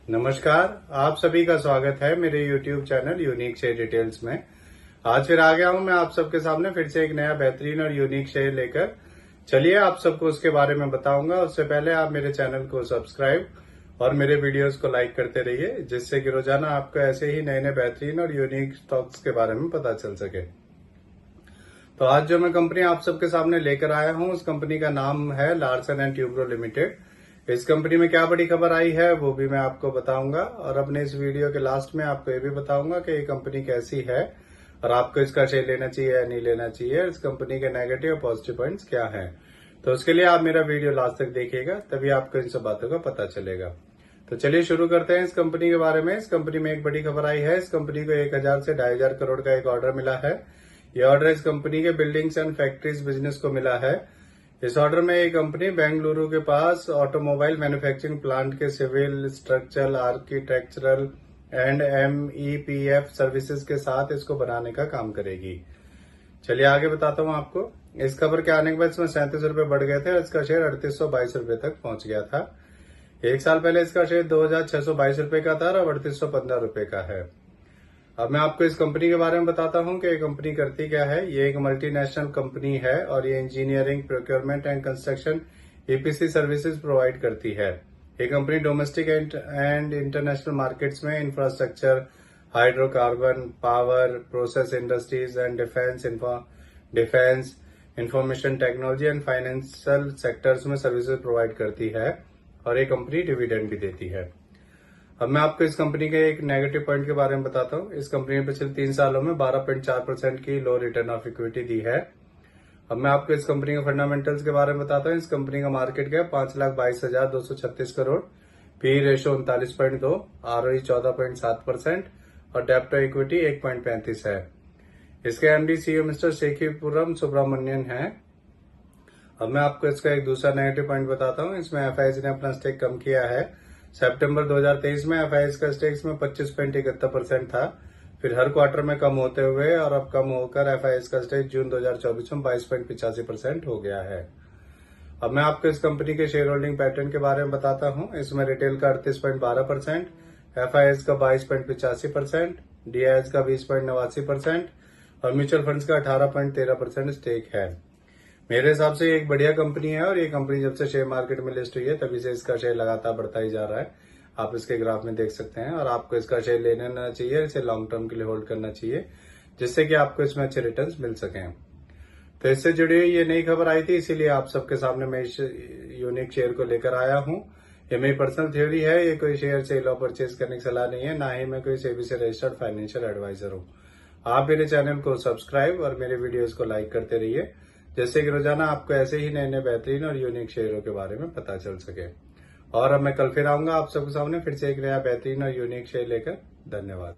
नमस्कार। आप सभी का स्वागत है मेरे YouTube channel unique share details में। आज फिर आ गया हूं मैं आप सबके सामने फिर से एक नया बेहतरीन और यूनिक शेयर लेकर। चलिए आप सबको उसके बारे में बताऊंगा। उससे पहले आप मेरे चैनल को सब्सक्राइब और मेरे वीडियोस को लाइक करते रहिए, जिससे कि रोजाना आपको ऐसे ही नए नए बेहतरीन और यूनिक स्टॉक्स के बारे में पता चल सके। तो आज जो मैं कंपनी आप सबके सामने लेकर आया हूं, उस कंपनी का नाम है लार्सन एंड ट्यूब्रो लिमिटेड। इस कंपनी में क्या बड़ी खबर आई है वो भी मैं आपको बताऊंगा, और अपने इस वीडियो के लास्ट में आपको ये भी बताऊंगा कि ये कंपनी कैसी है और आपको इसका शेयर लेना चाहिए या नहीं लेना चाहिए, इस कंपनी के नेगेटिव और पॉजिटिव पॉइंट्स क्या हैं। तो उसके लिए आप मेरा वीडियो लास्ट तक देखिएगा, तभी आपको इन सब बातों का पता चलेगा। तो चलिए शुरू करते हैं इस कंपनी के बारे में। इस कंपनी में एक बड़ी खबर आई है। इस कंपनी को 1000 से 2500 करोड़ का एक ऑर्डर मिला है। यह ऑर्डर इस कंपनी के बिल्डिंग्स एंड फैक्ट्रीज बिजनेस को मिला है। इस ऑर्डर में ये कंपनी बेंगलुरु के पास ऑटोमोबाइल मैन्युफैक्चरिंग प्लांट के civil, structural, architectural and MEPF services के साथ इसको बनाने का काम करेगी। चलिए आगे बताता हूँ आपको। इस खबर के आने के बाद इसमें 37 रुपए बढ़ गए थे और इसका शेयर 3822 रुपए तक पहुंच गया था। एक साल पहले इसका शेयर 2622 रुपए का था और अब 3815 रुपए का है। अब मैं आपको इस कंपनी के बारे में बताता हूं कि ये कंपनी करती क्या है। ये एक मल्टीनेशनल कंपनी है और ये engineering, procurement and construction EPC services provide करती है। ये company domestic and international markets में infrastructure, hydrocarbon, power, process industries and defence, information technology and financial sectors में सर्विसेज प्रोवाइड करती है, और ये कंपनी डिविडेंड भी देती है। अब मैं आपको इस कंपनी के एक नेगेटिव पॉइंट के बारे में बताता हूँ। इस कंपनी ने पिछले 3 सालों में 12.4% की लो रिटर्न ऑफ इक्विटी दी है। अब मैं आपको इस कंपनी के फंडामेंटल्स के बारे में बताता हूँ। इस कंपनी का market cap 5,22,236 crore, P ratio 39.2, ROE 14.7% और डेप्ट टू इक्विटी 1.35 है। इसके MD CEO मिस्टर शेखीपुरम सुब्रमण्यन है। अब मैं आपको इसका एक दूसरा नेगेटिव पॉइंट बताता हूँ। इसमें FIS ने अपना स्टेक कम किया है। सितंबर 2023 में FIS का स्टेक में 25.71% था, फिर हर क्वार्टर में कम होते हुए और अब कम होकर FIS का स्टेक जून 2024 में 22.85% हो गया है। अब मैं आपको इस कंपनी के शेयर होल्डिंग पैटर्न के बारे में बताता हूं। इसमें रिटेल का 38.12%, FIS का 22.85%, DIS का 20.89% और म्यूचुअल फंड्स का 18.13% स्टेक है। मेरे हिसाब से ये एक बढ़िया कंपनी है, और ये कंपनी जब से शेयर मार्केट में लिस्ट हुई है तभी से इसका शेयर लगातार बढ़ता ही जा रहा है। आप इसके ग्राफ में देख सकते हैं, और आपको इसका शेयर लेना चाहिए, इसे लॉन्ग टर्म के लिए होल्ड करना चाहिए, जिससे कि आपको इसमें अच्छे रिटर्न्स मिल सकें। तो इससे जुड़ी हुई ये नई खबर आई थी, इसीलिए आप सबके सामने मैं इस यूनिक शेयर को लेकर आया हूं। ये मेरी पर्सनल थ्योरी है, ये कोई शेयर सेल और परचेज करने की सलाह नहीं है, ना ही मैं कोई सेबी से रजिस्टर्ड फाइनेंशियल एडवाइजर हूँ। आप मेरे चैनल को सब्सक्राइब और मेरे वीडियोज को लाइक करते रहिए, जिससे कि रोजाना आपको ऐसे ही नए नए बेहतरीन और यूनिक शेयरों के बारे में पता चल सके। और अब मैं कल फिर आऊंगा आप सबके सामने फिर से एक नया बेहतरीन और यूनिक शेयर लेकर। धन्यवाद।